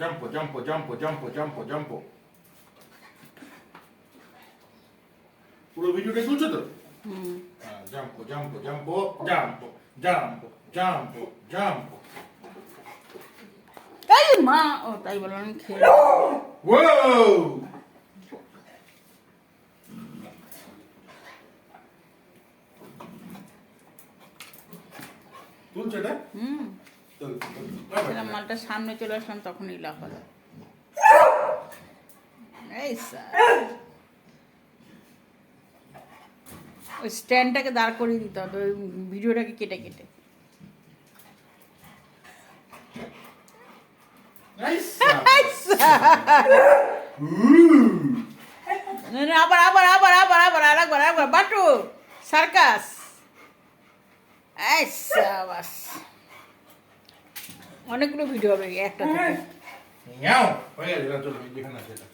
জাম্পো জাম্পো জাম্পো জাম্পো জাম্পো জাম্পো। পুরো ভিডিওটা শুনছো তো? জাম্পো জাম্পো জাম্পো জাম্পো জাম্পো জাম্পো জাম্পো। এই মা, ও তাই বলো আমি খেয়ে ওয়াও! তুলছে এটা? চল, সেরকম মালটা সামনে চলে আসলাম তখনই লাফালো। এই স্যার, ওই স্ট্যান্ডটাকে দাঁড় করিয়ে দিতে হবে ওই ভিডিওটাকে কেটে কেটে। নাইস! আবার আবার আবার আবার আবার আরেকবার আরেকবার বাটু সার্কাস। এই সাবাস, অনেকগুলো ভিডিও হবে একটা থেকে। ইয়াও! হয়ে গেছে, চলো, যেখানে আছে এটা।